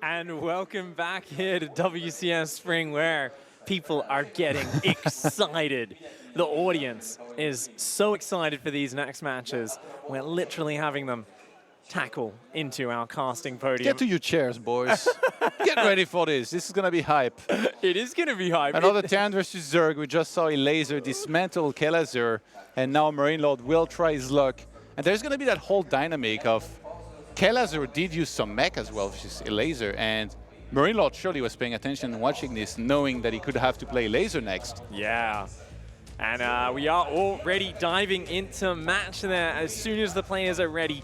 And welcome back here to WCS Spring, where people are getting excited. The audience is so excited for these next matches. We're literally having them tackle into our casting podium. Get to your chairs, boys. Get ready for this. This is going to be hype. It is going to be hype. Another Terran versus Zerg. We just saw Elazer dismantle Elazer, and now MarineLorD will try his luck. And there's going to be that whole dynamic of Elazer did use some mech as well, which is Elazer, and MarineLorD surely was paying attention and watching this, knowing that he could have to play Elazer next. Yeah. And we are already diving into match there as soon as the players are ready.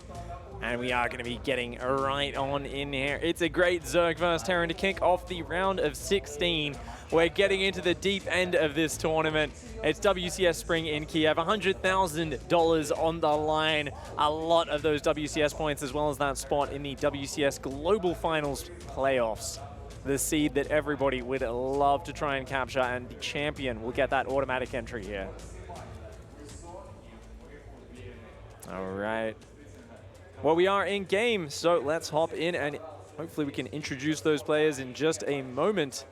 And we are going to be getting right on in here. It's a great Zerg versus Terran to kick off the round of 16. We're getting into the deep end of this tournament. It's WCS Spring in Kiev, $100,000 on the line. A lot of those WCS points, as well as that spot in the WCS Global Finals playoffs. The seed that everybody would love to try and capture, and the champion will get that automatic entry here. All right. Well, we are in game, so let's hop in and hopefully we can introduce those players in just a moment.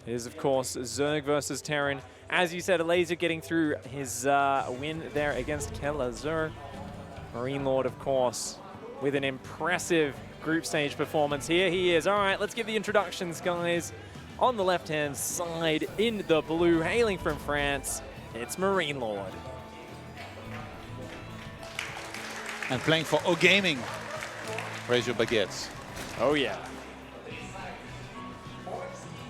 It is, of course, Zerg versus Terran. As you said, Elazer getting through his win there against Elazer. MarineLorD, of course, with an impressive group stage performance. Here he is. All right, let's give the introductions, guys. On the left-hand side, in the blue, hailing from France, it's MarineLorD. And playing for O Gaming. Raise your baguettes. Oh, yeah.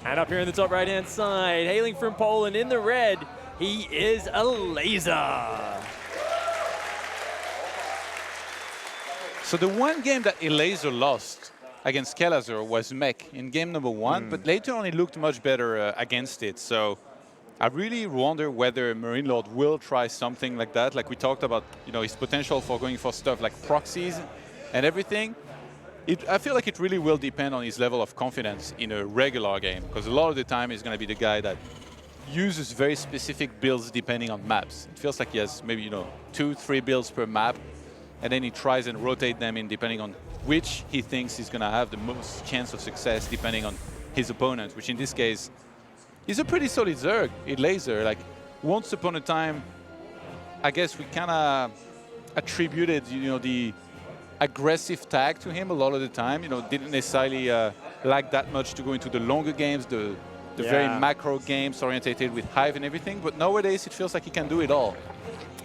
And up here in the top right-hand side, hailing from Poland in the red, he is Elazer. So the one game that Elazer lost against Elazer was mech in game number 1, but later on he looked much better against it. So I really wonder whether MarineLorD will try something like that. Like we talked about, you know, his potential for going for stuff like proxies and everything. I feel like it really will depend on his level of confidence in a regular game, because a lot of the time he's going to be the guy that uses very specific builds depending on maps. It feels like he has maybe, 2-3 builds per map, and then he tries and rotate them in depending on which he thinks he's going to have the most chance of success depending on his opponent, which in this case is a pretty solid Zerg, Elazer. Like, once upon a time, I guess we kind of attributed, the aggressive tag to him a lot of the time. Didn't necessarily like that much to go into the longer games, the very macro games orientated with Hive and everything. But nowadays, it feels like he can do it all.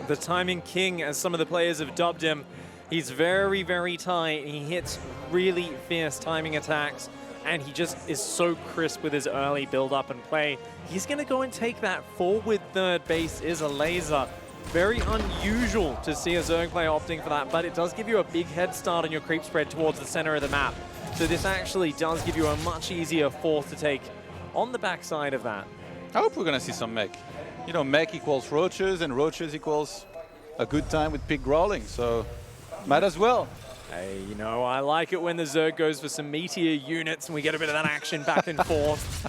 The timing king, as some of the players have dubbed him. He's very, very tight. He hits really fierce timing attacks, and he just is so crisp with his early build-up and play. He's going to go and take that forward third base is Elazer. Very unusual to see a Zerg player opting for that, but it does give you a big head start on your creep spread towards the center of the map. So this actually does give you a much easier fourth to take on the backside of that. I hope we're going to see some mech. Mech equals roaches, and roaches equals a good time with pig growling, so might as well. Hey, I like it when the Zerg goes for some meteor units and we get a bit of that action back and forth.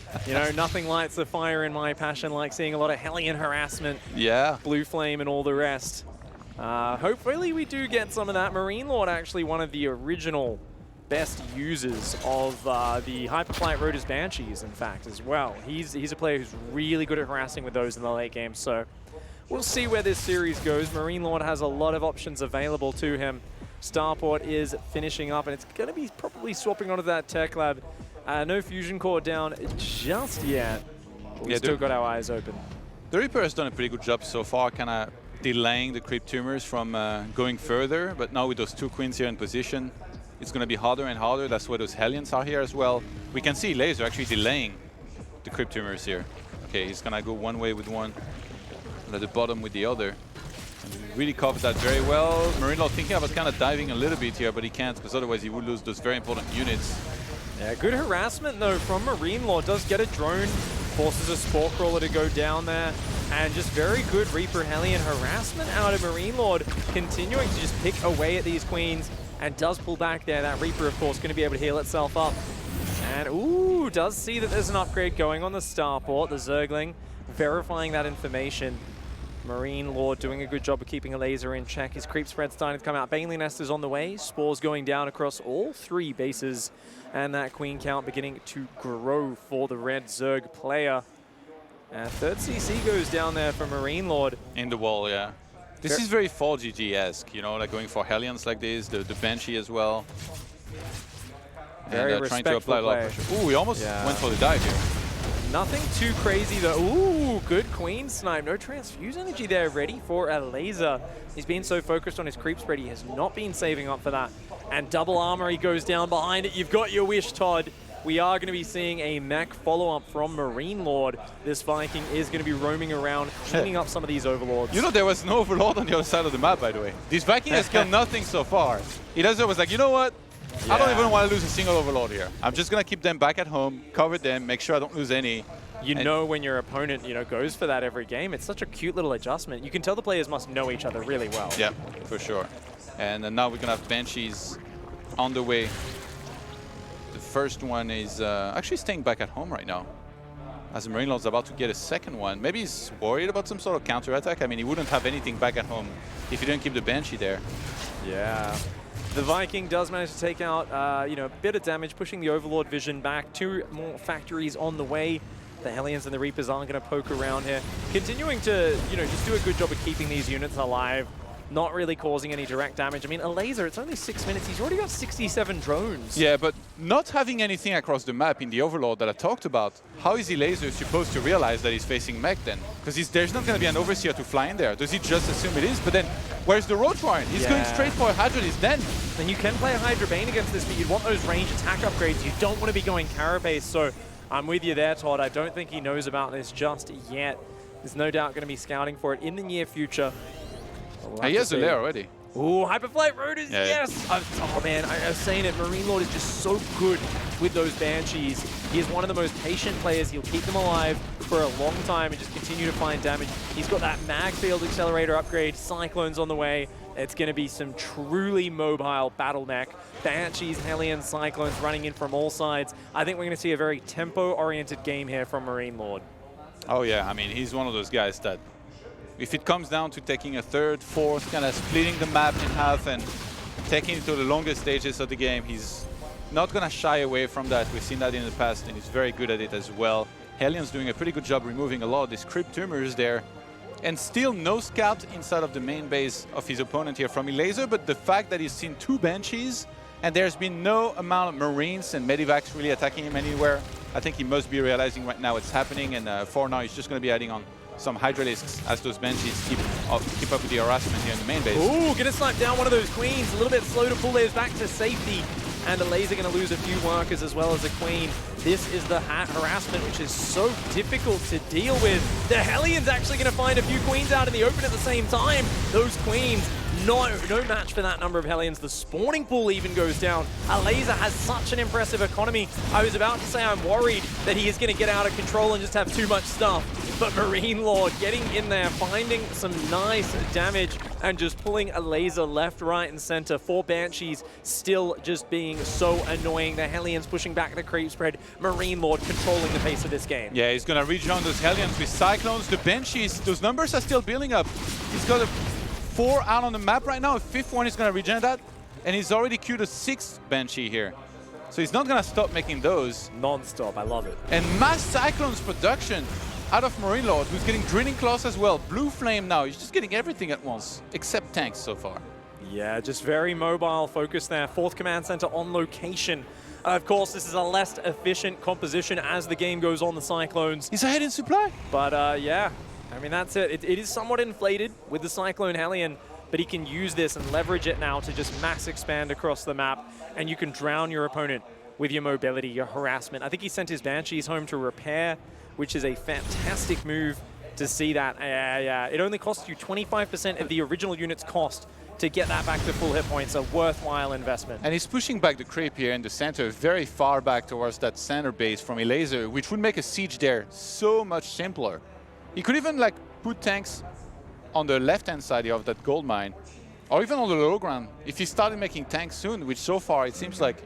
Nothing lights the fire in my passion like seeing a lot of Hellion harassment. Yeah. Blue Flame and all the rest. Hopefully we do get some of that. MarineLorD actually one of the original best users of the Hyperflight Rotor's Banshees, in fact, as well. He's a player who's really good at harassing with those in the late game, so we'll see where this series goes. MarineLorD has a lot of options available to him. Starport is finishing up, and it's going to be probably swapping onto that Tech Lab. No Fusion Core down just yet. We've still got our eyes open. The Reaper has done a pretty good job so far, kind of delaying the Creep Tumors from going further, but now with those 2 Queens here in position, it's going to be harder and harder. That's why those Hellions are here as well. We can see Elazer actually delaying the Creep Tumors here. Okay, he's going to go one way with one, and at the bottom with the other. And he really covered that very well. MarineLorD thinking about kind of diving a little bit here, but he can't, because otherwise he would lose those very important units. Yeah, good harassment though from MarineLorD. Does get a drone, forces a Spore Crawler to go down there, and just very good Reaper Hellion harassment out of MarineLorD, continuing to just pick away at these Queens, and does pull back there. That Reaper, of course, going to be able to heal itself up. And ooh, does see that there's an upgrade going on the Starport, the Zergling, verifying that information. MarineLorD doing a good job of keeping Elazer in check. His creep spread starting to come out. Baneling Nest is on the way. Spores going down across all 3 bases. And that queen count beginning to grow for the red Zerg player. Third CC goes down there for MarineLorD. In the wall, yeah. This is very Fall GG-esque, you know, like going for Hellions like this, the Banshee as well. Very and trying to apply a lot of pressure. Ooh, we almost went for the dive here. Nothing too crazy though. Ooh, good queen snipe. No transfuse energy there ready for Elazer. He's been so focused on his creep spread, he has not been saving up for that. And double armory goes down behind it. You've got your wish, Todd. We are going to be seeing a mech follow-up from MarineLorD. This Viking is going to be roaming around, cleaning up some of these overlords. You know, there was no overlord on the other side of the map, by the way. This Viking has killed nothing so far. Elazer was like, you know what? I don't even want to lose a single overlord here. I'm just going to keep them back at home, cover them, make sure I don't lose any. You know when your opponent, goes for that every game. It's such a cute little adjustment. You can tell the players must know each other really well. Yeah, for sure. And now we're going to have Banshees on the way. The first one is actually staying back at home right now. As MarineLorD's about to get a second one. Maybe he's worried about some sort of counter-attack. I mean, he wouldn't have anything back at home if he didn't keep the Banshee there. Yeah. The Viking does manage to take out, a bit of damage, pushing the Overlord vision back. 2 more factories on the way. The Hellions and the Reapers aren't going to poke around here. Continuing to, just do a good job of keeping these units alive. Not really causing any direct damage. I mean, Elazer, it's only 6 minutes. He's already got 67 drones. Yeah, but not having anything across the map in the Overlord that I talked about, how is Elazer supposed to realize that he's facing mech then? Because there's not going to be an Overseer to fly in there. Does he just assume it is? But then, where's the Roach Warren? He's going straight for a Hydra. He's dead. And you can play a Hydra Bane against this, but you'd want those range attack upgrades. You don't want to be going Carapace. So I'm with you there, Todd. I don't think he knows about this just yet. There's no doubt going to be scouting for it in the near future. He has a lair already. Ooh, Hyperflight Rotors, yes! Oh man, I was saying it, MarineLorD is just so good with those Banshees. He is one of the most patient players. He'll keep them alive for a long time and just continue to find damage. He's got that mag field accelerator upgrade, Cyclones on the way. It's going to be some truly mobile battle mech. Banshees, Hellions, Cyclones running in from all sides. I think we're going to see a very tempo-oriented game here from MarineLorD. Oh yeah, I mean, he's one of those guys that if it comes down to taking a third, fourth, kind of splitting the map in half and taking it to the longest stages of the game, he's not going to shy away from that. We've seen that in the past, and he's very good at it as well. Hellions doing a pretty good job removing a lot of these crypt tumors there. And still no scout inside of the main base of his opponent here from Elazer, but the fact that he's seen 2 Banshees and there's been no amount of Marines and Medivacs really attacking him anywhere, I think he must be realizing right now it's happening, and for now he's just going to be adding on some Hydralisks as those Banshees keep up with the harassment here in the main base. Ooh, gonna snipe down one of those queens. A little bit slow to pull theirs back to safety. And Elazer gonna lose a few workers as well as a queen. This is the harassment, which is so difficult to deal with. The Hellions actually gonna find a few queens out in the open at the same time. Those queens, no match for that number of Hellions. The spawning pool even goes down. Elazer has such an impressive economy. I was about to say I'm worried that he is gonna get out of control and just have too much stuff. But MarineLorD getting in there, finding some nice damage and just pulling Elazer left, right, and center. 4 Banshees still just being so annoying. The Hellions pushing back the creep spread. MarineLorD controlling the pace of this game. Yeah, he's going to rejoin those Hellions with Cyclones. The Banshees, those numbers are still building up. He's got 4 out on the map right now. A 5th one is going to regen that. And he's already queued a 6th Banshee here. So he's not going to stop making those. Non-stop, I love it. And mass Cyclones production out of MarineLorD, who's getting Drilling Claws as well. Blue Flame now, he's just getting everything at once, except tanks so far. Yeah, just very mobile focus there. 4th Command Center on location. Of course, this is a less efficient composition as the game goes on, the Cyclones. He's ahead in supply. But yeah, I mean, that's it. It is somewhat inflated with the Cyclone Hellion, but he can use this and leverage it now to just mass expand across the map, and you can drown your opponent with your mobility, your harassment. I think he sent his Banshees home to repair, which is a fantastic move to see that. Yeah, it only costs you 25% of the original unit's cost to get that back to full hit points, a worthwhile investment. And he's pushing back the creep here in the center, very far back towards that center base from Elazer, which would make a siege there so much simpler. He could even like put tanks on the left-hand side of that gold mine, or even on the low ground, if he started making tanks soon, which so far it seems like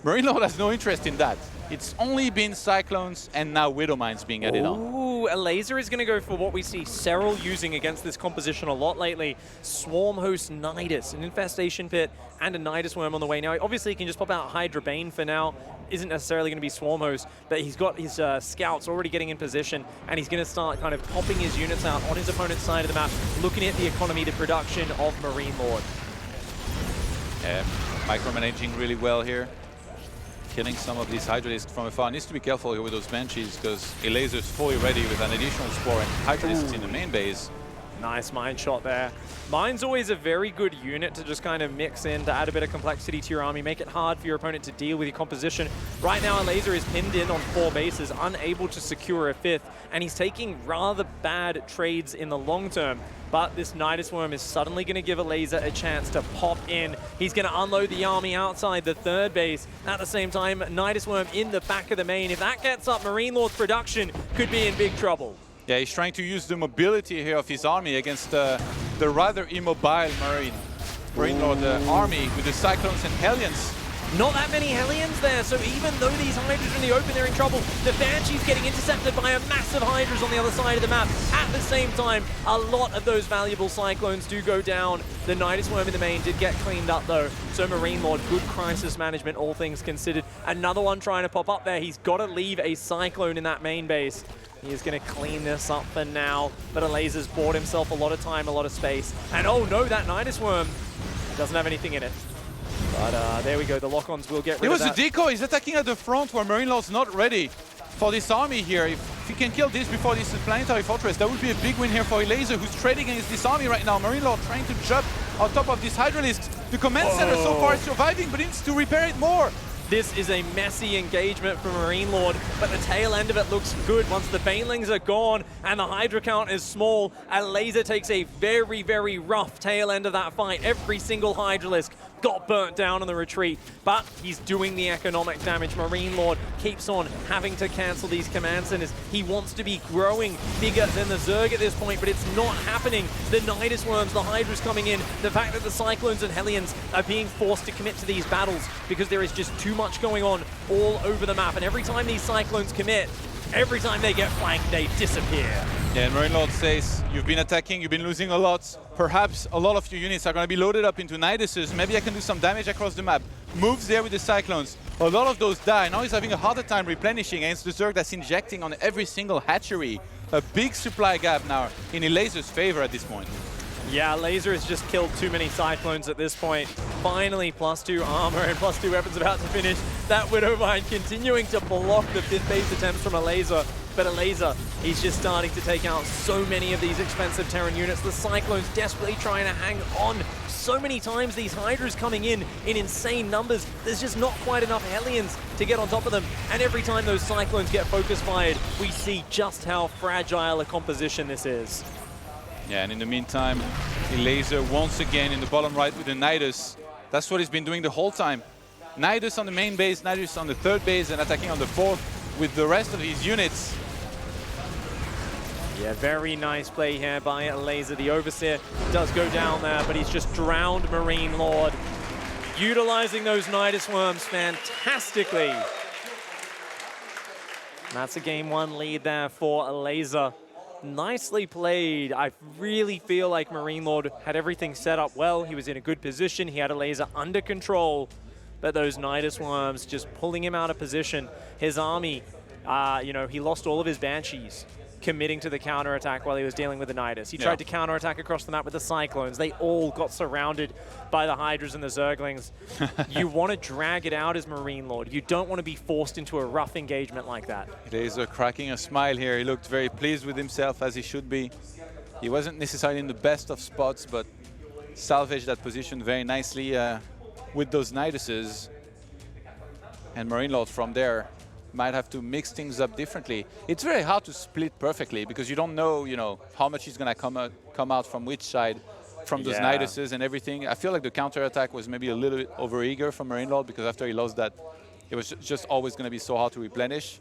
MarineLorD has no interest in that. It's only been Cyclones and now Widow Mines being added on. Ooh, 2, Elazer is going to go for what we see Serral using against this composition a lot lately. Swarm Host Nidus, an Infestation Pit, and a Nidus Worm on the way. Now, obviously, he can just pop out Hydra Bane for now. Isn't necessarily going to be Swarm Host, but he's got his scouts already getting in position, and he's going to start kind of popping his units out on his opponent's side of the map, looking at the economy, the production of MarineLorD. Yeah, micromanaging really well here. Killing some of these Hydralisks from afar. Needs to be careful here with those Banshees, because Elazer is fully ready with an additional Spore and Hydralisks in the main base. Nice mine shot there. Mine's always a very good unit to just kind of mix in to add a bit of complexity to your army, make it hard for your opponent to deal with your composition. Right now, Elazer is pinned in on 4 bases, unable to secure a 5th, and he's taking rather bad trades in the long term. But this Nidus Worm is suddenly going to give Elazer a chance to pop in. He's going to unload the army outside the 3rd base. At the same time, Nidus Worm in the back of the main. If that gets up, MarineLorD's production could be in big trouble. Yeah, he's trying to use the mobility here of his army against the rather immobile MarineLorD army with the Cyclones and Hellions. Not that many Hellions there, so even though these Hydras are in the open, they're in trouble. The Banshee's getting intercepted by a massive Hydras on the other side of the map. At the same time, a lot of those valuable Cyclones do go down. The Nidus Worm in the main did get cleaned up though, so MarineLorD, good crisis management, all things considered. Another one trying to pop up there. He's got to leave a Cyclone in that main base. He is going to clean this up for now, but Elazer's bought himself a lot of time, a lot of space. And oh no, that Nidus Worm doesn't have anything in it. But there we go, the lock-ons will get rid of that. It was a decoy, he's attacking at the front where MarineLorD's not ready for this army here. If he can kill this before this planetary fortress, that would be a big win here for Elazer, who's trading against this army right now. MarineLorD trying to jump on top of this Hydralisk. The command center so far is surviving, but he needs to repair it more. This is a messy engagement for MarineLorD, but the tail end of it looks good. Once the Banelings are gone and the Hydra count is small, Elazer takes a very, very rough tail end of that fight. Every single Hydralisk got burnt down on the retreat, but he's doing the economic damage. MarineLorD keeps on having to cancel these command centers. He wants to be growing bigger than the Zerg at this point, but it's not happening. The Nidus Worms, the Hydras coming in, the fact that the Cyclones and Hellions are being forced to commit to these battles because there is just too much going on all over the map, and every time these Cyclones commit, every time they get flanked, they disappear. Yeah, and MarineLorD says, you've been attacking, you've been losing a lot. Perhaps a lot of your units are going to be loaded up into Niduses. Maybe I can do some damage across the map. Moves there with the Cyclones. A lot of those die. Now he's having a harder time replenishing against the Zerg that's injecting on every single hatchery. A big supply gap now in Elazer's favor at this point. Yeah, Elazer has just killed too many Cyclones at this point. Finally, +2 armor and +2 weapons about to finish. That Widowmine continuing to block the 5th base attempts from Elazer. But Elazer, he's just starting to take out so many of these expensive Terran units. The Cyclones desperately trying to hang on. So many times these Hydras coming in insane numbers. There's just not quite enough Hellions to get on top of them. And every time those Cyclones get focus fired, we see just how fragile a composition this is. Yeah, and in the meantime, Elazer once again in the bottom right with the Nidus. That's what he's been doing the whole time. Nidus on the main base, Nidus on the 3rd base, and attacking on the 4th with the rest of his units. Yeah, very nice play here by Elazer. The Overseer does go down there, but he's just drowned MarineLorD. Utilizing those Nidus Worms fantastically. And that's a game 1 lead there for Elazer. Nicely played. I really feel like MarineLorD had everything set up well. He was in a good position. He had Elazer under control. But those Nidus Worms just pulling him out of position. His army, you know, he lost all of his Banshees committing to the counterattack while he was dealing with the Nidus. He tried to counterattack across the map with the Cyclones. They all got surrounded by the Hydras and the Zerglings. You want to drag it out as MarineLorD. You don't want to be forced into a rough engagement like that. Elazer cracking a smile here. He looked very pleased with himself, as he should be. He wasn't necessarily in the best of spots, but salvaged that position very nicely with those Niduses. And MarineLorD from there might have to mix things up differently. It's very hard to split perfectly because you don't know, you know, how much is going to come out from which side, from those Niduses and everything. I feel like the counterattack was maybe a little bit overeager from MarineLorD because after he lost that, it was just always going to be so hard to replenish.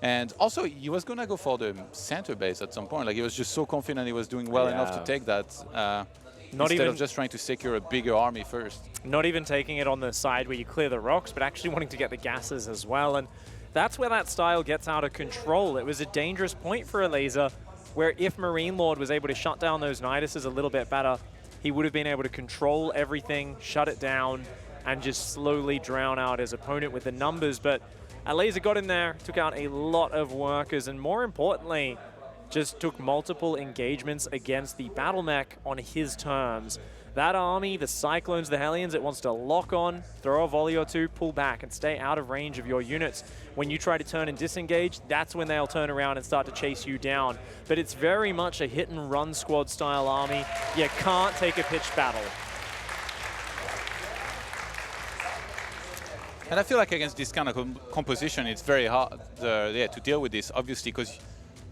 And also, he was going to go for the center base at some point. Like, he was just so confident he was doing well enough to take that. Instead of just trying to secure a bigger army first. Not even taking it on the side where you clear the rocks, but actually wanting to get the gases as well. And that's where that style gets out of control. It was a dangerous point for Elazer, where if MarineLorD was able to shut down those Niduses a little bit better, he would have been able to control everything, shut it down, and just slowly drown out his opponent with the numbers. But Elazer got in there, took out a lot of workers, and more importantly, just took multiple engagements against the battle mech on his terms. That army, the Cyclones, the Hellions, it wants to lock on, throw a volley or two, pull back, and stay out of range of your units. When you try to turn and disengage, that's when they'll turn around and start to chase you down. But it's very much a hit-and-run squad-style army. You can't take a pitched battle. And I feel like against this kind of composition, it's very hard to deal with this, obviously, because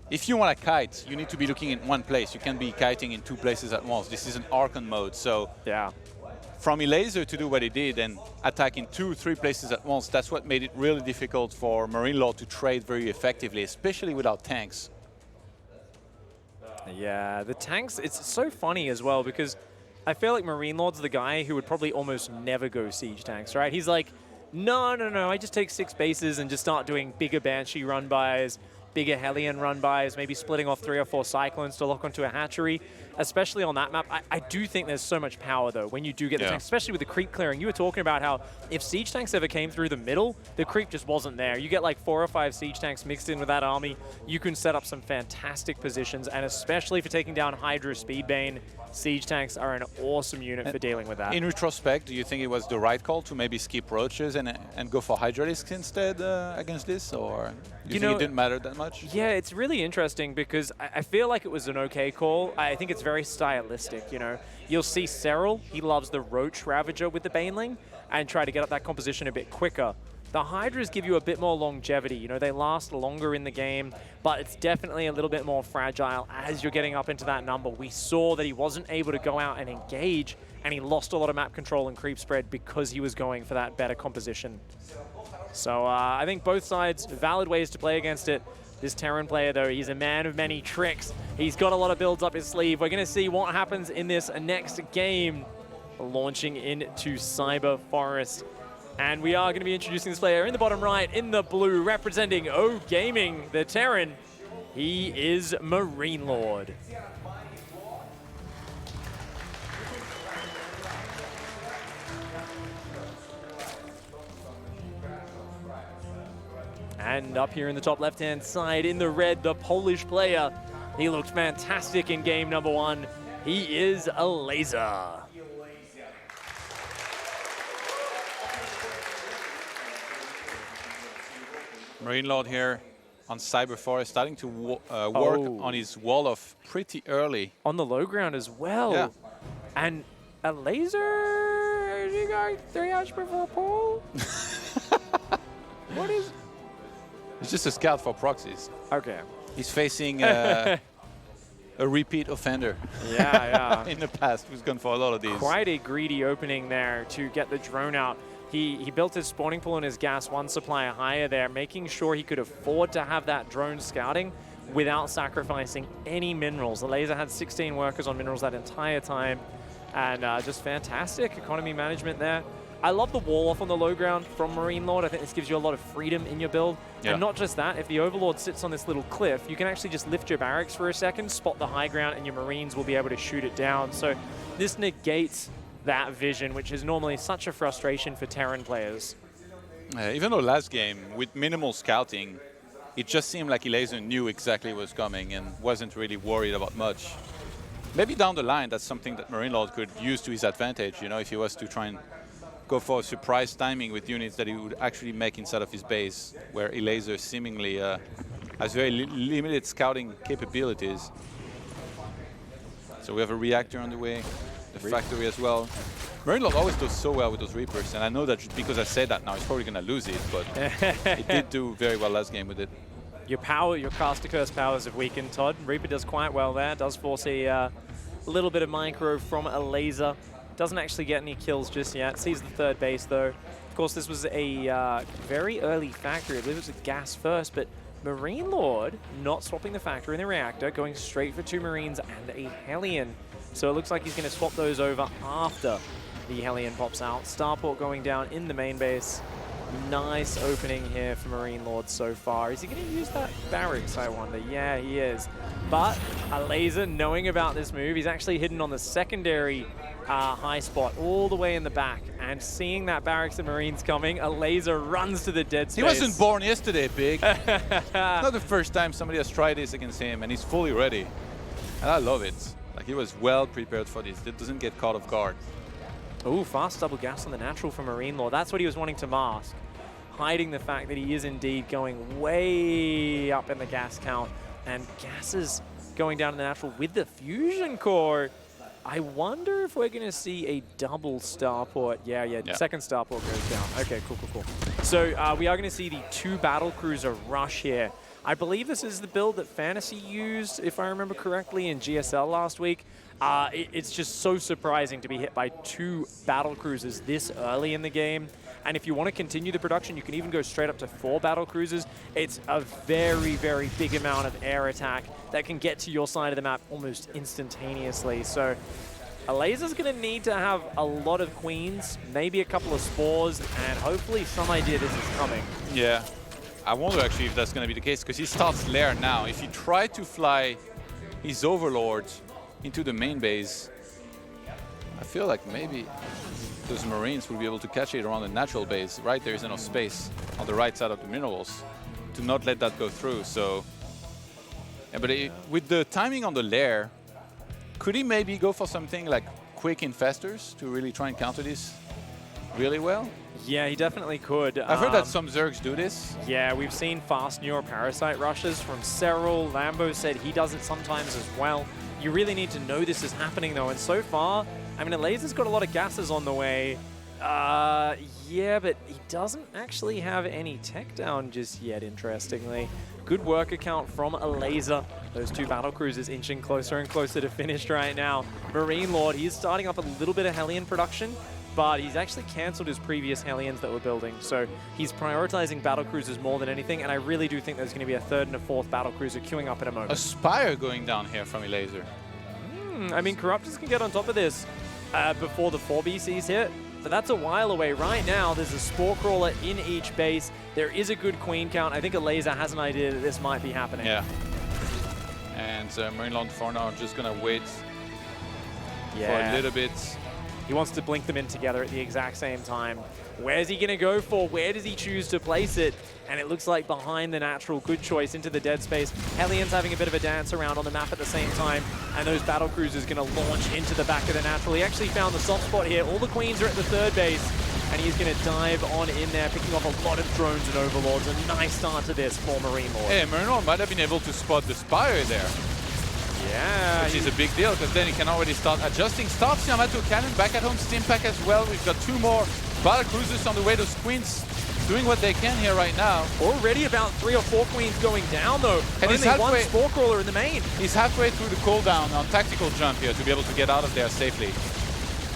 if you want to kite, you need to be looking in one place. You can't be kiting in two places at once. This is an Archon mode, so yeah. From Elazer to do what he did and attack in 2-3 places at once, that's what made it really difficult for MarineLorD to trade very effectively, especially without tanks. Yeah, the tanks, it's so funny as well, because I feel like MarineLorD's the guy who would probably almost never go siege tanks, right? He's like, no, I just take 6 bases and just start doing bigger Banshee run-bys, bigger Hellion run-bys, maybe splitting off 3 or 4 Cyclones to lock onto a hatchery. Especially on that map, I do think there's so much power, though, when you do get the tanks, especially with the creep clearing. You were talking about how if siege tanks ever came through the middle, the creep just wasn't there. You get like 4 or 5 siege tanks mixed in with that army, you can set up some fantastic positions, and especially for taking down Hydra Speedbane, siege tanks are an awesome unit for dealing with that. In retrospect, do you think it was the right call to maybe skip Roaches and go for Hydralisks instead against this, or do you think it didn't matter that much? Yeah, it's really interesting because I feel like it was an okay call. I think it's very stylistic, you know. You'll see Serral, he loves the Roach Ravager with the Baneling and try to get up that composition a bit quicker. The Hydras give you a bit more longevity, you know, they last longer in the game, but it's definitely a little bit more fragile as you're getting up into that number. We saw that he wasn't able to go out and engage, and he lost a lot of map control and creep spread because he was going for that better composition. So I think both sides, valid ways to play against it. This Terran player, though, he's a man of many tricks. He's got a lot of builds up his sleeve. We're going to see what happens in this next game, launching into Cyber Forest. And we are going to be introducing this player in the bottom right, in the blue, representing O Gaming, the Terran. He is MarineLorD. And up here in the top left-hand side, in the red, the Polish player. He looked fantastic in game number 1. He is Elazer. MarineLorD here on Cyber Forest, starting to work on his wall off pretty early. On the low ground as well. Yeah. And Elazer, is he going 3 hours before Paul? What is... It's just a scout for proxies. Okay. He's facing a repeat offender. Yeah. In the past, who's gone for a lot of these. Quite a greedy opening there to get the drone out. He built his spawning pool and his gas 1 supply higher there, making sure he could afford to have that drone scouting without sacrificing any minerals. Elazer had 16 workers on minerals that entire time, and just fantastic economy management there. I love the wall off on the low ground from MarineLorD. I think this gives you a lot of freedom in your build. Yeah. And not just that, if the Overlord sits on this little cliff, you can actually just lift your barracks for a second, spot the high ground, and your Marines will be able to shoot it down. So this negates that vision, which is normally such a frustration for Terran players. Even though last game, with minimal scouting, it just seemed like Elazer knew exactly what was coming and wasn't really worried about much. Maybe down the line, that's something that MarineLorD could use to his advantage, you know, if he was to try and go for a surprise timing with units that he would actually make inside of his base, where Elazer seemingly has very limited scouting capabilities. So we have a reactor on the way, the factory as well. MarineLorD always does so well with those Reapers, and I know that because I say that now, he's probably going to lose it, but he did do very well last game with it. Your power, your caster curse powers have weakened, Todd. Reaper does quite well there, does force a little bit of micro from Elazer. Doesn't actually get any kills just yet. Sees the 3rd base, though. Of course, this was a very early factory. I believe it was a gas first, but MarineLorD not swapping the factory and the reactor, going straight for 2 Marines and a Hellion. So it looks like he's going to swap those over after the Hellion pops out. Starport going down in the main base. Nice opening here for MarineLorD so far. Is he going to use that barracks, I wonder? Yeah, he is. But Elazer, knowing about this move, he's actually hidden on the secondary high spot all the way in the back. And seeing that barracks of Marines coming, Elazer runs to the dead space. He wasn't born yesterday, Big. Not the first time somebody has tried this against him, and he's fully ready. And I love it. Like, he was well prepared for this. It doesn't get caught off guard. Ooh, fast double gas on the natural for MarineLorD. That's what he was wanting to mask. Hiding the fact that he is indeed going way up in the gas count. And gases going down in the natural with the fusion core. I wonder if we're going to see a double starport. Yeah. Second starport goes down. Okay, cool. So we are going to see the 2 battlecruiser rush here. I believe this is the build that Fantasy used, if I remember correctly, in GSL last week. It's just so surprising to be hit by 2 battlecruisers this early in the game. And if you want to continue the production, you can even go straight up to 4 battlecruisers. It's a very, very big amount of air attack that can get to your side of the map almost instantaneously. So Elazer's going to need to have a lot of queens, maybe a couple of spores, and hopefully some idea this is coming. Yeah. I wonder actually if that's going to be the case, because he starts Lair now. If he try to fly his Overlord into the main base, I feel like maybe those Marines will be able to catch it around the natural base. Right, there is enough space on the right side of the minerals to not let that go through. So, yeah, but with the timing on the Lair, could he maybe go for something like quick infestors to really try and counter this really well? Yeah, he definitely could. I've heard that some Zergs do this. Yeah, we've seen fast neuroparasite rushes from Cyril. Lambo said he does it sometimes as well. You really need to know this is happening, though. And so far, I mean, Elazer's got a lot of gases on the way. Yeah, but he doesn't actually have any tech down just yet, interestingly. Good work account from Elazer. Those 2 battlecruisers inching closer and closer to finished right now. MarineLorD, he's starting up a little bit of Hellion production, but he's actually cancelled his previous Hellions that were building. So he's prioritizing battlecruisers more than anything, and I really do think there's going to be a 3rd and a 4th battlecruiser queuing up in a moment. A Spire going down here from Elazer. I mean, Corruptors can get on top of this before the 4 BCs hit, but that's a while away. Right now, there's a Spore Crawler in each base. There is a good queen count. I think Elazer has an idea that this might be happening. Yeah. And MarineLorD for now just going to wait for a little bit. He wants to blink them in together at the exact same time. Where's he going to go for? Where does he choose to place it? And it looks like behind the natural. Good choice into the dead space. Hellions having a bit of a dance around on the map at the same time. And those battlecruisers going to launch into the back of the natural. He actually found the soft spot here. All the queens are at the 3rd base. And he's going to dive on in there, picking off a lot of drones and overlords. A nice start to this for MarineLorD. Hey, MarineLorD might have been able to spot the Spire there. Yeah. Which is a big deal, because then he can already start adjusting. Starts Yamato Cannon back at home, Stimpack as well. We've got 2 more battlecruisers on the way. Those queens doing what they can here right now. Already about 3 or 4 queens going down, though. And only one Spore Crawler in the main. He's halfway through the cooldown on tactical jump here to be able to get out of there safely.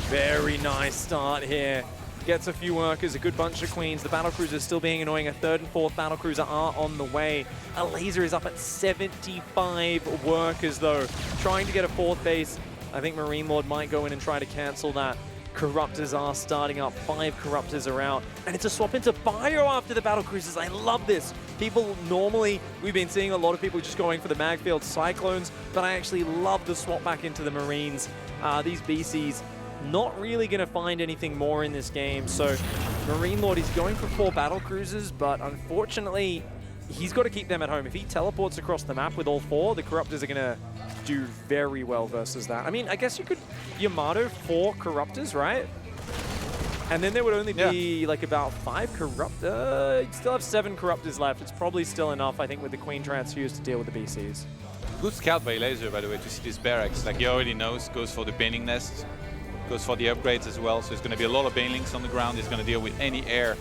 Very nice start here. Gets a few workers, a good bunch of queens. The battlecruiser is still being annoying. A 3rd and 4th battlecruiser are on the way. Elazer is up at 75 workers, though. Trying to get a 4th base. I think MarineLorD might go in and try to cancel that. Corruptors are starting up. 5 Corruptors are out. And it's a swap into Bio after the battlecruisers. I love this. People normally, we've been seeing a lot of people just going for the Magfield Cyclones, but I actually love the swap back into the Marines. These BCs not really going to find anything more in this game. So MarineLorD is going for 4 battlecruisers, but unfortunately, he's got to keep them at home. If he teleports across the map with all 4, the Corruptors are going to do very well versus that. I mean, I guess you could Yamato 4 Corruptors, right? And then there would only be like about 5 Corruptors. You'd still have 7 Corruptors left. It's probably still enough, I think, with the Queen transfuse to deal with the BCs. Good scout by Elazer, by the way, to see this barracks. Like he already knows, goes for the Baneling Nest. Goes for the upgrades as well, so there's going to be a lot of Banelings on the ground. He's going to deal with any air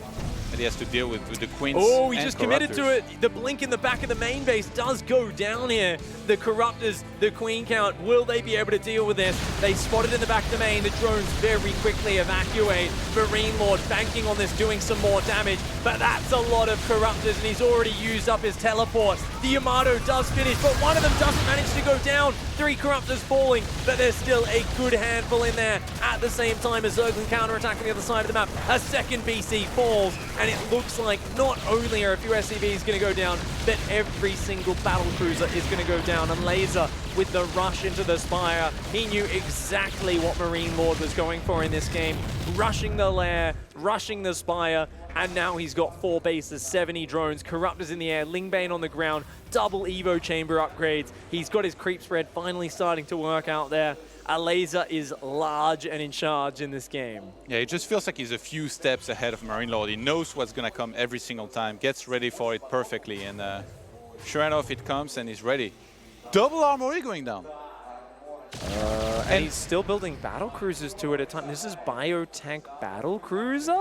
that he has to deal with the Queens. Oh, he just committed to it. The blink in the back of the main base does go down here. The Corruptors, the Queen count, will they be able to deal with this? They spot it in the back of the main. The drones very quickly evacuate. MarineLorD banking on this, doing some more damage, but that's a lot of Corruptors, and he's already used up his teleport. The Yamato does finish, but one of them doesn't manage to go down. 3 Corruptors falling, but there's still a good handful in there. At the same time as Zerglin counterattack on the other side of the map, a second BC falls, and it looks like not only are a few SCVs going to go down, but every single battle cruiser is going to go down. And Elazer, with the rush into the Spire, he knew exactly what MarineLorD was going for in this game. Rushing the lair, rushing the Spire, and now he's got 4 bases, 70 drones, Corruptors in the air, Lingbane on the ground, double Evo chamber upgrades. He's got his creep spread finally starting to work out there. Elazer is large and in charge in this game. Yeah, it just feels like he's a few steps ahead of MarineLorD. He knows what's going to come every single time, gets ready for it perfectly, and sure enough, it comes and he's ready. Double armory going down. And he's still building battle cruisers 2 at a time. This is Biotank battle cruiser?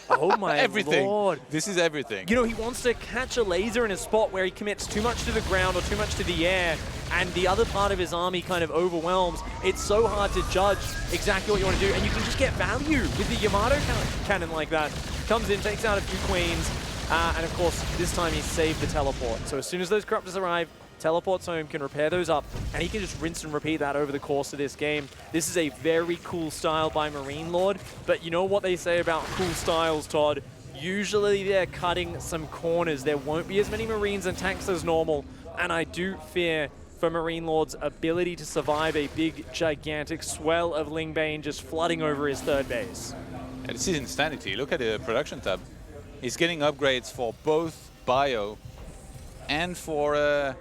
Oh my everything. lord. This is everything. You know, he wants to catch a laser in a spot where he commits too much to the ground or too much to the air, and the other part of his army kind of overwhelms. It's so hard to judge exactly what you want to do, and you can just get value with the Yamato cannon like that. Comes in, takes out a few queens, and of course, this time he's saved the teleport. So as soon as those Corruptors arrive, teleports home, can repair those up, and he can just rinse and repeat that over the course of this game. This is a very cool style by MarineLorD, but you know what they say about cool styles, Todd? Usually they're cutting some corners. There won't be as many Marines and tanks as normal, and I do fear for MarineLorD's ability to survive a big, gigantic swell of Lingbane just flooding over his 3rd base. Yeah, this is insanity. Look at the production tab. He's getting upgrades for both bio and for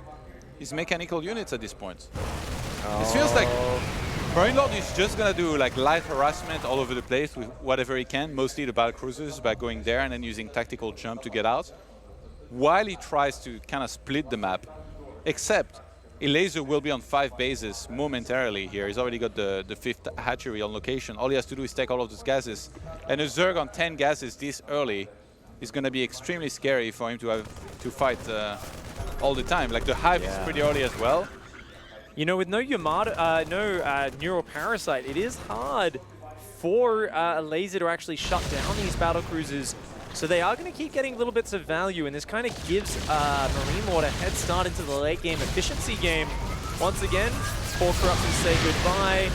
his mechanical units at this point. It feels like MarineLorD is just gonna do like light harassment all over the place with whatever he can, mostly the battle cruisers, by going there and then using tactical jump to get out, while he tries to kind of split the map. Except Elazer will be on 5 bases momentarily here. He's already got the 5th hatchery on location. All he has to do is take all of those gases, and a Zerg on 10 gases this early is going to be extremely scary for him to have to fight all the time. Like the hive is pretty early as well. You know, with no Yamato, no Neural Parasite, it is hard for Elazer to actually shut down these battle cruisers. So they are going to keep getting little bits of value, and this kind of gives MarineLorD a head start into the late game efficiency game. Once again, 4 Corruptors say goodbye,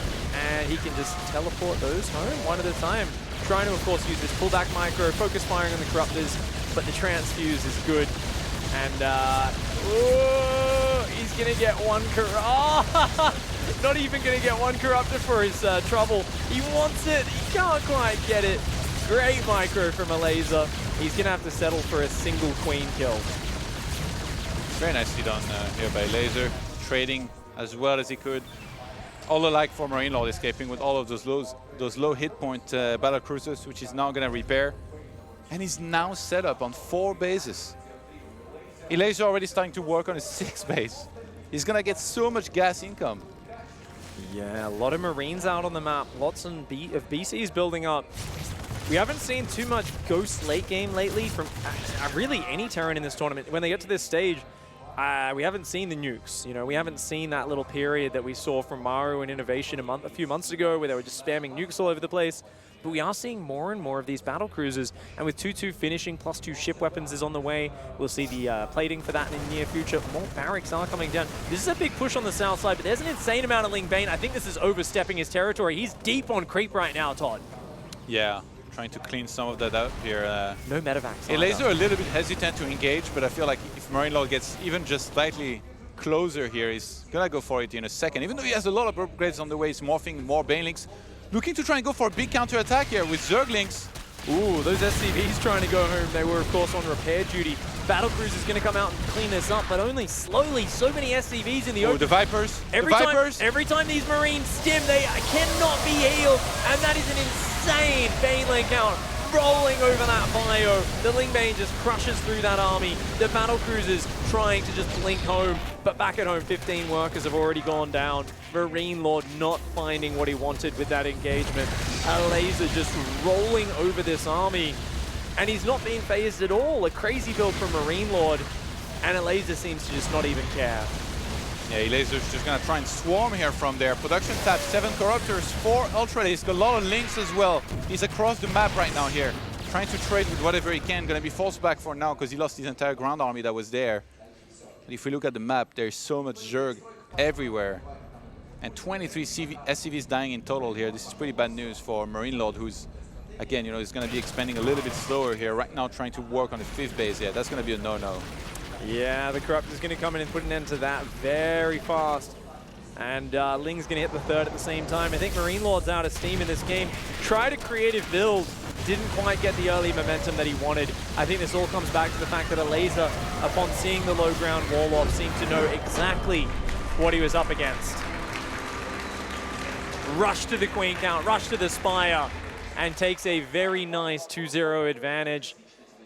and he can just teleport those home one at a time. Trying to, of course, use this pullback micro, focus firing on the Corruptors, but the transfuse is good. And he's going to get 1 not even going to get 1 Corruptor for his trouble. He wants it. He can't quite get it. Great micro from Elazer. He's going to have to settle for a single queen kill. Very nicely done here by Elazer, trading as well as he could. All alike for MarineLorD, escaping with all of those low hit point battle cruisers, which he's now going to repair. And he's now set up on 4 bases. Elazer already starting to work on his 6th base. He's going to get so much gas income. Yeah, a lot of Marines out on the map. Lots of BCs building up. We haven't seen too much Ghost late game lately from really any Terran in this tournament. When they get to this stage, we haven't seen the nukes. You know, we haven't seen that little period that we saw from Maru and Innovation a few months ago where they were just spamming nukes all over the place. But we are seeing more and more of these battle cruisers, and with 2-2 finishing, +2 ship weapons is on the way. We'll see the plating for that in the near future. More barracks are coming down. This is a big push on the south side, but there's an insane amount of Lingbane. I think this is overstepping his territory. He's deep on creep right now, Todd. Yeah, trying to clean some of that out here. No medevacs. Elazer a little bit hesitant to engage, but I feel like if MarineLorD gets even just slightly closer here, he's gonna go for it in a second. Even though he has a lot of upgrades on the way, he's morphing more Banelings. Looking to try and go for a big counter-attack here with Zerglings. Ooh, those SCVs trying to go home. They were, of course, on repair duty. Battlecruiser's going to come out and clean this up, but only slowly. So many SCVs in the open. The Vipers. Every time these Marines stim, they cannot be healed, and that is an insane Baneling count. Rolling over that bio. The Lingbane just crushes through that army. The battlecruisers trying to just blink home, but back at home, 15 workers have already gone down. MarineLorD not finding what he wanted with that engagement. Elazer just rolling over this army, and he's not being phased at all. A crazy build from MarineLorD, and Elazer seems to just not even care. Yeah, Elazer's just gonna try and swarm here from there. Production tab, 7 Corruptors, 4 Ultralisk, a lot of links as well. He's across the map right now here, trying to trade with whatever he can. Gonna be forced back for now because he lost his entire ground army that was there. And if we look at the map, there's so much Zerg everywhere. And 23 SCVs dying in total here. This is pretty bad news for MarineLorD, who's, again, you know, is going to be expanding a little bit slower here. Right now, trying to work on the 5th base. Yeah, that's going to be a no-no. Yeah, the Corrupt is going to come in and put an end to that very fast. And Ling's going to hit the 3rd at the same time. I think MarineLorD's out of steam in this game. Tried a creative build, didn't quite get the early momentum that he wanted. I think this all comes back to the fact that Elazer, upon seeing the low ground wall off, seemed to know exactly what he was up against. Rush to the Queen Count, rush to the Spire, and takes a very nice 2-0 advantage.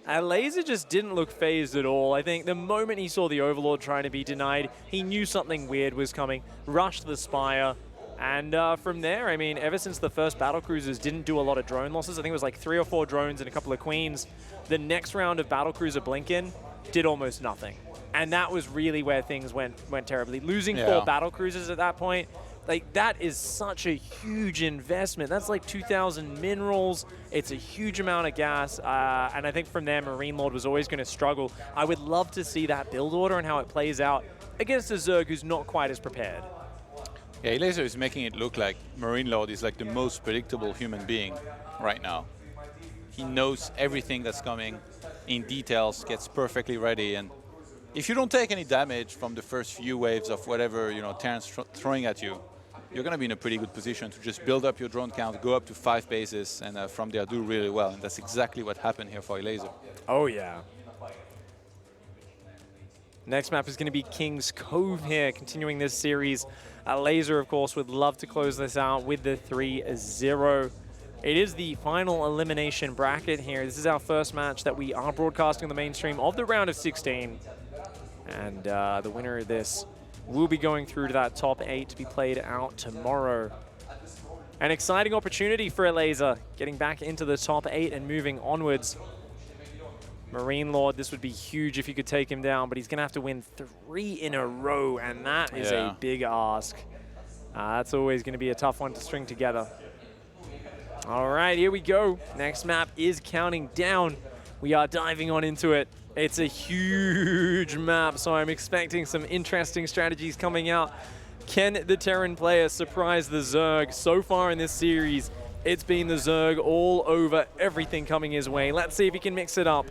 Elazer just didn't look phased at all. I think the moment he saw the Overlord trying to be denied, he knew something weird was coming, rushed the Spire, and from there, I mean, ever since the first battlecruisers didn't do a lot of drone losses, I think it was like 3 or 4 drones and a couple of queens, the next round of battlecruiser Blinken did almost nothing. And that was really where things went terribly. Losing 4 battlecruisers at that point, like, that is such a huge investment. That's like 2,000 minerals. It's a huge amount of gas. And I think from there, MarineLorD was always going to struggle. I would love to see that build order and how it plays out against a Zerg who's not quite as prepared. Yeah, Elazer is making it look like MarineLorD is like the most predictable human being right now. He knows everything that's coming in details, gets perfectly ready, and if you don't take any damage from the first few waves of whatever, you know, Terran's throwing at you, you're going to be in a pretty good position to just build up your drone count, go up to 5 bases, and from there do really well. And that's exactly what happened here for Elazer. Oh, yeah. Next map is going to be King's Cove here, continuing this series. Elazer, of course, would love to close this out with the 3-0. It is the final elimination bracket here. This is our first match that we are broadcasting on the mainstream of the round of 16. And the winner of this will be going through to that top 8 to be played out tomorrow. An exciting opportunity for Elazer, getting back into the top 8 and moving onwards. MarineLorD, this would be huge if you could take him down, but he's going to have to win 3 in a row, and that is a big ask. That's always going to be a tough one to string together. All right, here we go. Next map is counting down. We are diving on into it. It's a huge map, so I'm expecting some interesting strategies coming out. Can the Terran player surprise the Zerg? So far in this series, it's been the Zerg all over everything coming his way. Let's see if he can mix it up.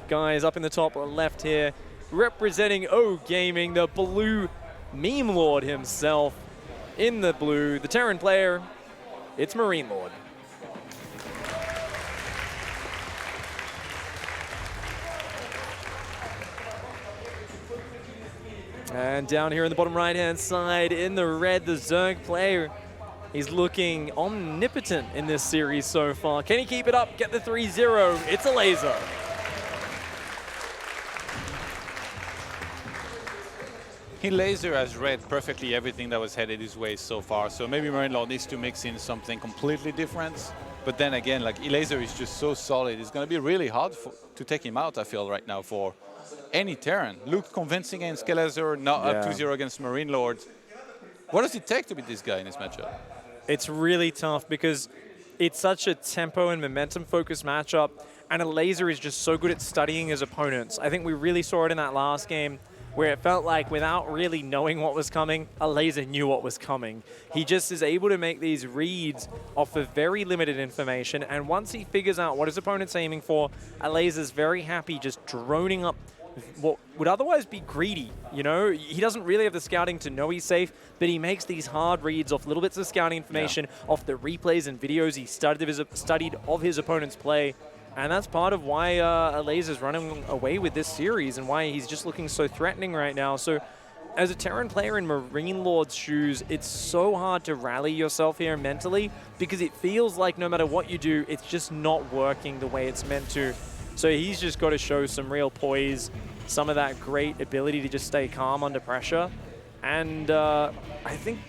Guys, up in the top left here, representing O Gaming, the blue meme lord himself. In the blue, the Terran player, it's MarineLorD. And down here in the bottom right-hand side, in the red, the Zerg player. He's looking omnipotent in this series so far. Can he keep it up? Get the 3-0. It's Elazer. Elazer has read perfectly everything that was headed his way so far, so maybe MarineLorD needs to mix in something completely different. But then again, like, Elazer is just so solid, it's going to be really hard to take him out, I feel, right now for any Terran. Looked convincing against Elazer, not up 2-0 against MarineLorD. What does it take to beat this guy in this matchup? It's really tough because it's such a tempo and momentum-focused matchup, and Elazer is just so good at studying his opponents. I think we really saw it in that last game, where it felt like without really knowing what was coming, Elazer knew what was coming. He just is able to make these reads off of very limited information, and once he figures out what his opponent's aiming for, Elazer's very happy just droning up what would otherwise be greedy, you know? He doesn't really have the scouting to know he's safe, but he makes these hard reads off little bits of scouting information, off the replays and videos he studied of his opponent's play. And that's part of why Elazer's running away with this series and why he's just looking so threatening right now. So as a Terran player in MarineLorD's shoes, it's so hard to rally yourself here mentally because it feels like no matter what you do, it's just not working the way it's meant to. So he's just got to show some real poise, some of that great ability to just stay calm under pressure. And I think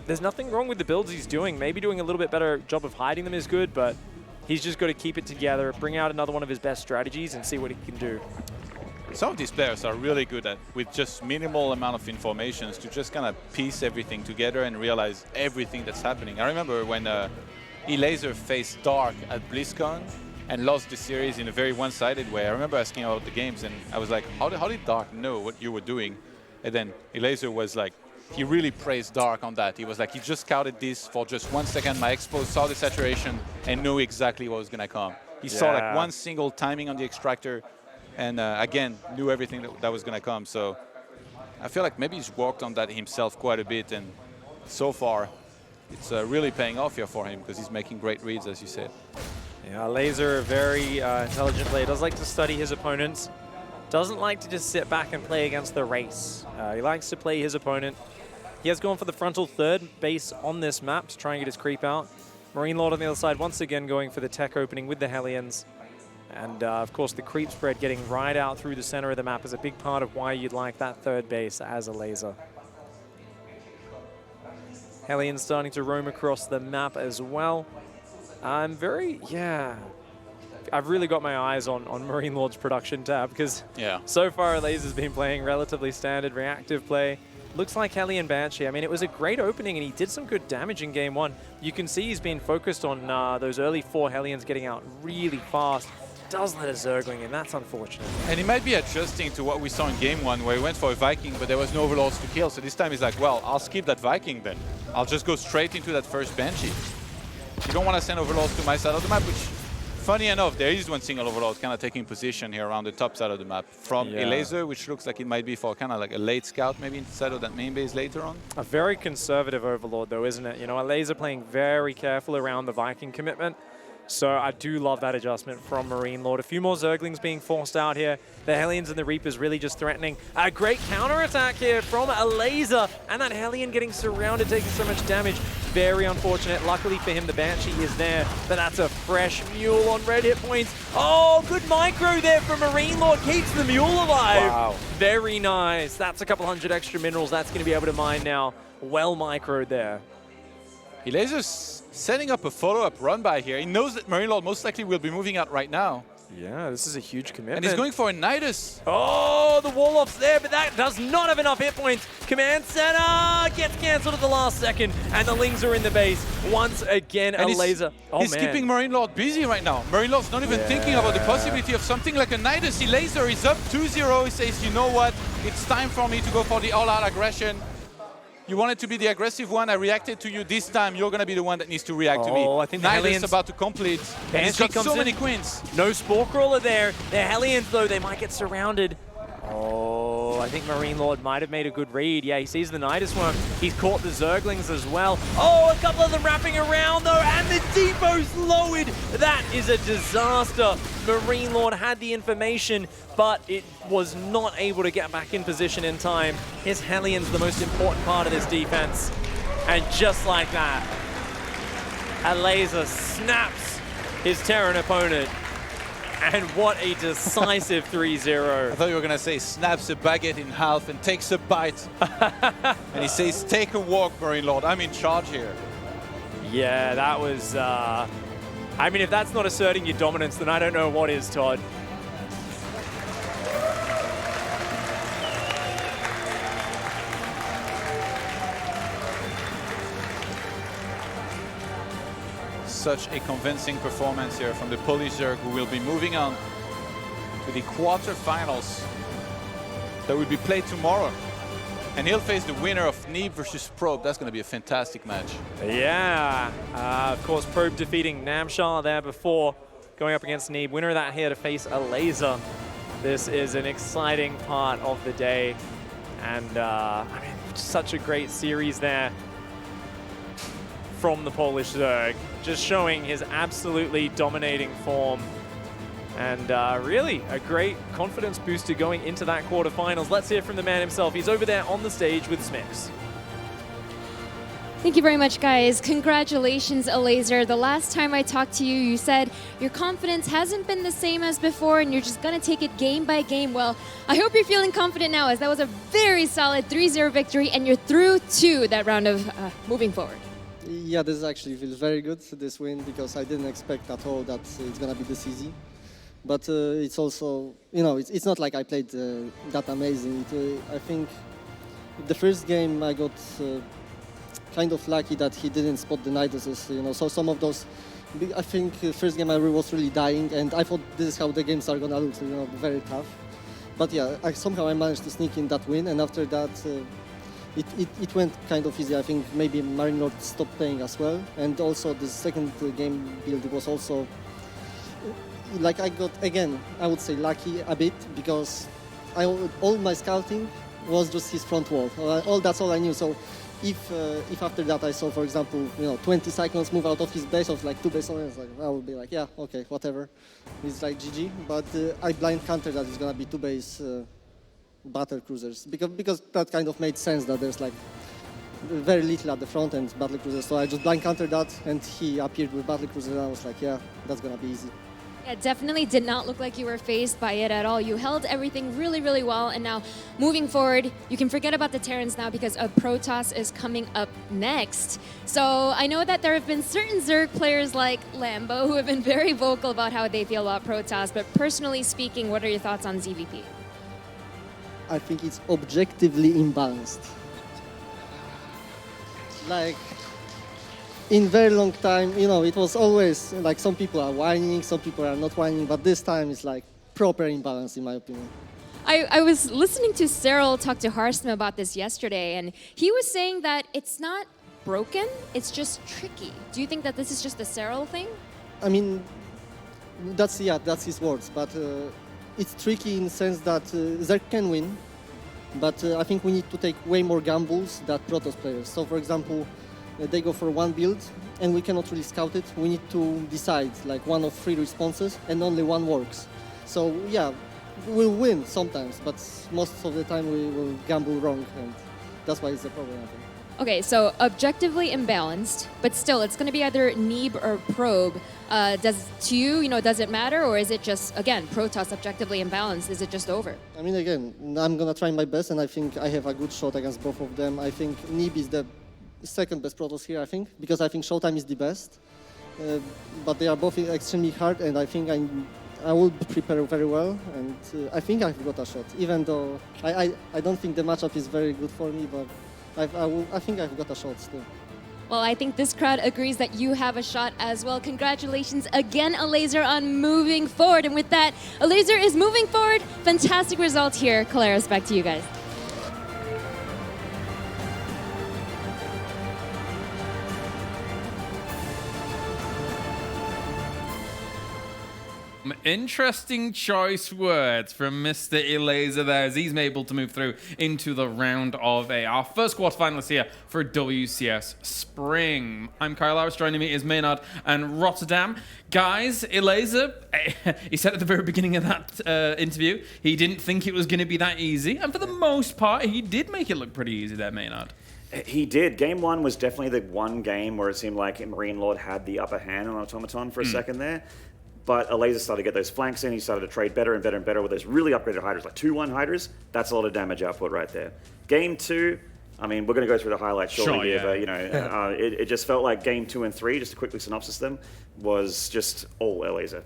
there's nothing wrong with the builds he's doing. Maybe doing a little bit better job of hiding them is good, but he's just got to keep it together, bring out another one of his best strategies, and see what he can do. Some of these players are really good at, with just minimal amount of informations, to just kind of piece everything together and realize everything that's happening. I remember when Elazer faced Dark at BlizzCon and lost the series in a very one-sided way. I remember asking about the games, and I was like, how did Dark know what you were doing? And then Elazer was like, he really praised Dark on that. He was like, he just scouted this for just 1 second. My expo saw the saturation and knew exactly what was going to come. He saw like one single timing on the extractor and again, knew everything that was going to come. So I feel like maybe he's worked on that himself quite a bit. And so far, it's really paying off here for him because he's making great reads, as you said. Yeah, Elazer, a very intelligent player, does like to study his opponents. Doesn't like to just sit back and play against the race. He likes to play his opponent. He has gone for the frontal third base on this map to try and get his creep out. MarineLorD on the other side, once again going for the tech opening with the Hellions. And of course, the creep spread getting right out through the center of the map is a big part of why you'd like that third base as Elazer. Hellions starting to roam across the map as well. I'm I've really got my eyes on MarineLorD's production tab because so far Elazer's been playing relatively standard reactive play. Looks like Hellion Banshee. I mean, it was a great opening and he did some good damage in game one. You can see he's been focused on those early 4 Hellions getting out really fast. Does let a Zergling in, that's unfortunate. And he might be adjusting to what we saw in game one where he went for a Viking, but there was no Overlords to kill. So this time he's like, well, I'll skip that Viking then. I'll just go straight into that first Banshee. You don't want to send Overlords to my side of the map, which, funny enough, there is one single Overlord kind of taking position here around the top side of the map from Elazer, which looks like it might be for kind of like a late scout, maybe inside of that main base later on. A very conservative Overlord, though, isn't it? You know, Elazer playing very careful around the Viking commitment. So I do love that adjustment from MarineLorD. A few more Zerglings being forced out here. The Hellions and the Reapers really just threatening. A great counterattack here from Elazer. And that Hellion getting surrounded, taking so much damage. Very unfortunate. Luckily for him, the Banshee is there. But that's a fresh Mule on red hit points. Oh, good micro there from MarineLorD. Keeps the Mule alive. Wow. Very nice. That's a couple hundred extra minerals. That's going to be able to mine now. Well microed there. Elazer's setting up a follow-up run by here. He knows that MarineLorD most likely will be moving out right now. Yeah, this is a huge commitment. And he's going for a Nidus. Oh, the wall-off's there, but that does not have enough hit points. Command Center gets cancelled at the last second, and the Lings are in the base. Once again, Elazer. He's keeping MarineLorD busy right now. MarineLorD's not even thinking about the possibility of something like a Nidus. Elazer is up 2-0. He says, you know what? It's time for me to go for the all-out aggression. You wanted to be the aggressive one. I reacted to you this time. You're going to be the one that needs to react to me. I think the Hellions about to complete. He's got so many queens. No Spore Crawler there. The Hellions, though, they might get surrounded. Oh, I think MarineLorD might have made a good read. Yeah, he sees the Nidus worm. He's caught the Zerglings as well. Oh, a couple of them wrapping around, though, and the Depot's lowered. That is a disaster. MarineLorD had the information, but it was not able to get back in position in time. His Hellion's the most important part of this defense. And just like that, Elazer snaps his Terran opponent. And what a decisive 3-0. I thought you were going to say snaps a baguette in half and takes a bite. And he says, take a walk, MarineLorD. I'm in charge here. Yeah, that was... I mean, if that's not asserting your dominance, then I don't know what is, Todd. Such a convincing performance here from the Polish Zerg, who will be moving on to the quarterfinals that will be played tomorrow. And he'll face the winner of Neeb versus Probe. That's going to be a fantastic match. Yeah, of course, Probe defeating Namshar there before going up against Neeb. Winner of that here to face Elazer. This is an exciting part of the day. And I mean, such a great series there from the Polish Zerg, just showing his absolutely dominating form. And really a great confidence booster going into that quarterfinals. Let's hear from the man himself. He's over there on the stage with Smix. Thank you very much, guys. Congratulations, Elazer. The last time I talked to you, you said your confidence hasn't been the same as before and you're just going to take it game by game. Well, I hope you're feeling confident now, as that was a very solid 3-0 victory and you're through to that round of moving forward. Yeah, this actually feels very good, this win, because I didn't expect at all that it's going to be this easy. But it's also, you know, it's not like I played that amazing. I think the first game I got kind of lucky that he didn't spot the Niduses, you know, so some of those, I think first game I was really dying, and I thought this is how the games are going to look, so, you know, very tough. But yeah, somehow I managed to sneak in that win, and after that, it went kind of easy. I think maybe MarineLorD stopped playing as well, and also the second game build was also like I got, again, I would say lucky a bit, because all my scouting was just his front wall. That's all I knew. So if after that I saw, for example, 20 Cyclones move out of his base of like 2 base owners, I would be like, yeah, okay, whatever. It's like GG. But I blind counter that it's gonna be 2 base battle cruisers, because that kind of made sense, that there's like very little at the front end battle cruisers. So I just blind countered that, and he appeared with battle cruisers, and I was like, yeah, that's gonna be easy. Yeah, definitely did not look like you were phased by it at all. You held everything really, really well, and now moving forward, you can forget about the Terrans now, because a Protoss is coming up next. So I know that there have been certain Zerg players like Lambo who have been very vocal about how they feel about Protoss, but personally speaking, what are your thoughts on ZVP? I think it's objectively imbalanced. Like, in very long time, it was always like some people are whining, some people are not whining, but this time it's like proper imbalance, in my opinion. I was listening to Cyril talk to Harstam about this yesterday, and he was saying that it's not broken, it's just tricky. Do you think that this is just a Cyril thing? I mean, that's his words, but it's tricky in the sense that Zerg can win, but I think we need to take way more gambles than Protoss players. So, for example, they go for one build, and we cannot really scout it. We need to decide like one of 3 responses, and only one works. So yeah, we'll win sometimes, but most of the time we will gamble wrong, and that's why it's a problem, I think. Okay, so objectively imbalanced, but still, it's going to be either Neeb or Probe. Does it matter, or is it just, again, Protoss objectively imbalanced? Is it just over? I mean, again, I'm gonna try my best, and I think I have a good shot against both of them. I think Neeb is the second best Protoss here, I think, because I think Showtime is the best. But they are both extremely hard, and I think I will prepare very well, and I think I've got a shot, even though I don't think the matchup is very good for me, but I think I've got a shot still. Well, I think this crowd agrees that you have a shot as well. Congratulations again, Elazer, on moving forward. And with that, Elazer is moving forward. Fantastic result here. Kalaris, back to you guys. Interesting choice words from Mr. Elazer there, as he's able to move through into the round of our first quarterfinalists here for WCS Spring. I'm Kyle Lowers, joining me is Maynard and Rotterdam. Guys, Elazer, he said at the very beginning of that interview, he didn't think it was going to be that easy, and for the most part, he did make it look pretty easy there, Maynard. He did. Game 1 was definitely the one game where it seemed like MarineLorD had the upper hand on Automaton for a second there. But Elazer started to get those flanks in. He started to trade better and better and better with those really upgraded Hydras, like 2-1 Hydras. That's a lot of damage output right there. Game 2, I mean, we're going to go through the highlights shortly here, but it just felt like Game 2 and 3, just to quickly synopsis them, was just all Elazer.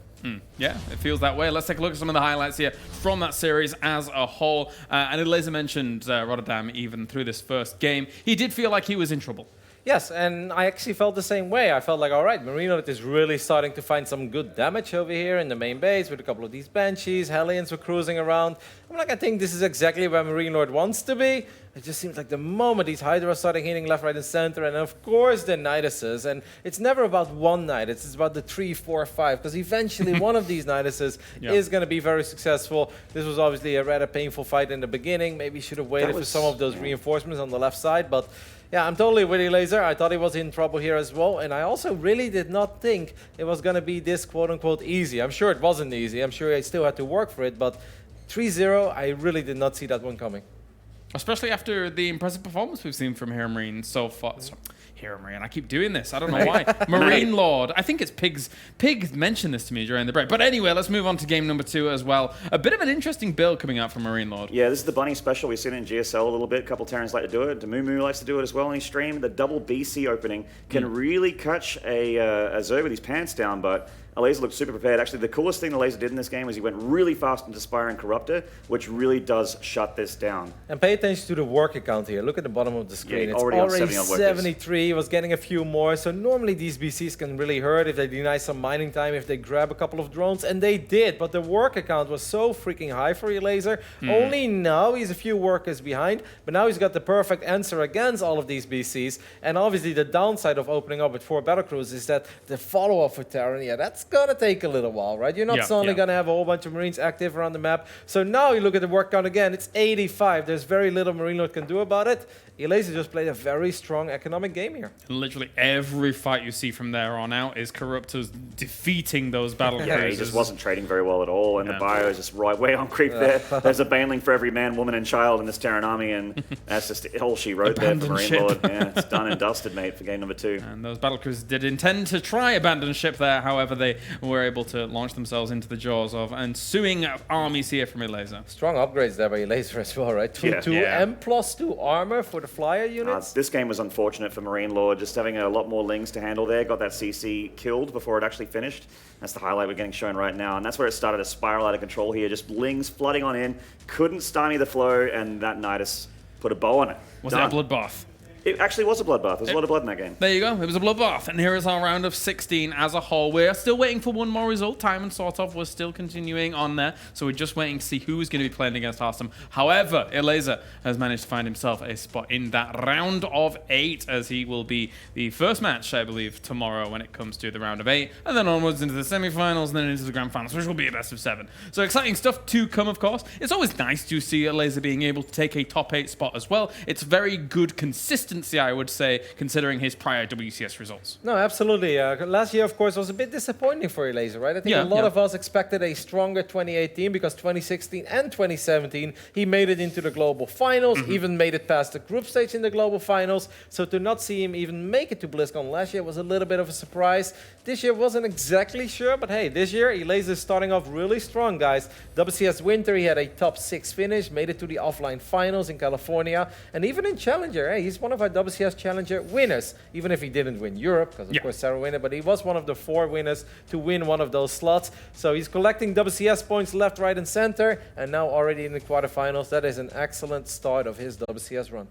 Yeah, it feels that way. Let's take a look at some of the highlights here from that series as a whole. And Elazer mentioned Rotterdam even through this first game. He did feel like he was in trouble. Yes, and I actually felt the same way. I felt like, all right, MarineLorD is really starting to find some good damage over here in the main base with a couple of these Banshees. Hellions were cruising around. I'm like, I think this is exactly where MarineLorD wants to be. It just seems like the moment these Hydras starting hitting left, right, and center, and of course the Niduses. And it's never about one Nidus, it's about the 3, 4, 5, because eventually one of these Niduses is going to be very successful. This was obviously a rather painful fight in the beginning. Maybe should have waited for some of those reinforcements on the left side, but yeah, I'm totally with Elazer. I thought he was in trouble here as well, and I also really did not think it was going to be this quote-unquote easy. I'm sure it wasn't easy. I'm sure I still had to work for it, but 3-0, I really did not see that one coming. Especially after the impressive performance we've seen from Hero Marine so far. Hero Marine, I keep doing this. I don't know why. MarineLorD. I think it's Pigs. Pigs mentioned this to me during the break. But anyway, let's move on to game number 2 as well. A bit of an interesting build coming out from MarineLorD. Yeah, this is the Bunny special. We've seen it in GSL a little bit. A couple Terrans like to do it. Demumu likes to do it as well on his stream. The double BC opening can really catch a Zerg with his pants down, but Elazer looked super prepared. Actually, the coolest thing Elazer did in this game is he went really fast into Spire and Corruptor, which really does shut this down. And pay attention to the work account here. Look at the bottom of the screen. Yeah, It's already on already 70 on workers. 73. He was getting a few more. So normally these BCs can really hurt if they deny some mining time, if they grab a couple of drones. And they did. But the work account was so freaking high for Elazer. Only now he's a few workers behind. But now he's got the perfect answer against all of these BCs. And obviously the downside of opening up with 4 battlecruisers is that the follow-up for Terran, yeah, that's going to take a little while, right? You're not suddenly going to have a whole bunch of Marines active around the map. So now you look at the work count again, it's 85. There's very little MarineLorD can do about it. Elazer just played a very strong economic game here. Literally every fight you see from there on out is Corruptors defeating those battle Yeah, cruisers. he just wasn't trading very well at all, and the bio is just right way on creep there. There's a baneling for every man, woman, and child in this Terran army, and that's just all she wrote there for Abandoned ship. MarineLorD. Yeah, it's done and dusted, mate, for game number 2. And those battlecruisers did intend to try abandon ship there, however, they were able to launch themselves into the jaws of ensuing armies here from Elazer. Strong upgrades there by Elazer as well, right? 2-2 and +2 armor for the flyer units. This game was unfortunate for MarineLorD, just having a lot more lings to handle there. Got that CC killed before it actually finished. That's the highlight we're getting shown right now, and that's where it started to spiral out of control here. Just lings flooding on in, couldn't stymie the flow, and that Nidus put a bow on it. Was that a bloodbath? It actually was a bloodbath. There's a lot of blood in that game. There you go. It was a bloodbath. And here is our round of 16 as a whole. We're still waiting for one more result. Time and sort of was still continuing on there. So we're just waiting to see who's going to be playing against Hearthstone. However, Elazer has managed to find himself a spot in that round of 8, as he will be the first match, I believe, tomorrow when it comes to the round of 8. And then onwards into the semi-finals and then into the grand finals, which will be a best of 7. So exciting stuff to come, of course. It's always nice to see Elazer being able to take a top 8 spot as well. It's very good consistency, I would say, considering his prior WCS results. No, absolutely. Last year, of course, was a bit disappointing for Elazer, right? I think a lot of us expected a stronger 2018 because 2016 and 2017, he made it into the global finals, even made it past the group stage in the global finals. So to not see him even make it to BlizzCon last year was a little bit of a surprise. This year wasn't exactly sure, but hey, this year Elazer is starting off really strong, guys. WCS Winter, he had a top 6 finish, made it to the offline finals in California, and even in Challenger, hey, he's one of our WCS Challenger winners, even if he didn't win Europe, because of course Sarah won it, but he was one of the 4 winners to win one of those slots. So he's collecting WCS points left, right, and center, and now already in the quarterfinals. That is an excellent start of his WCS run.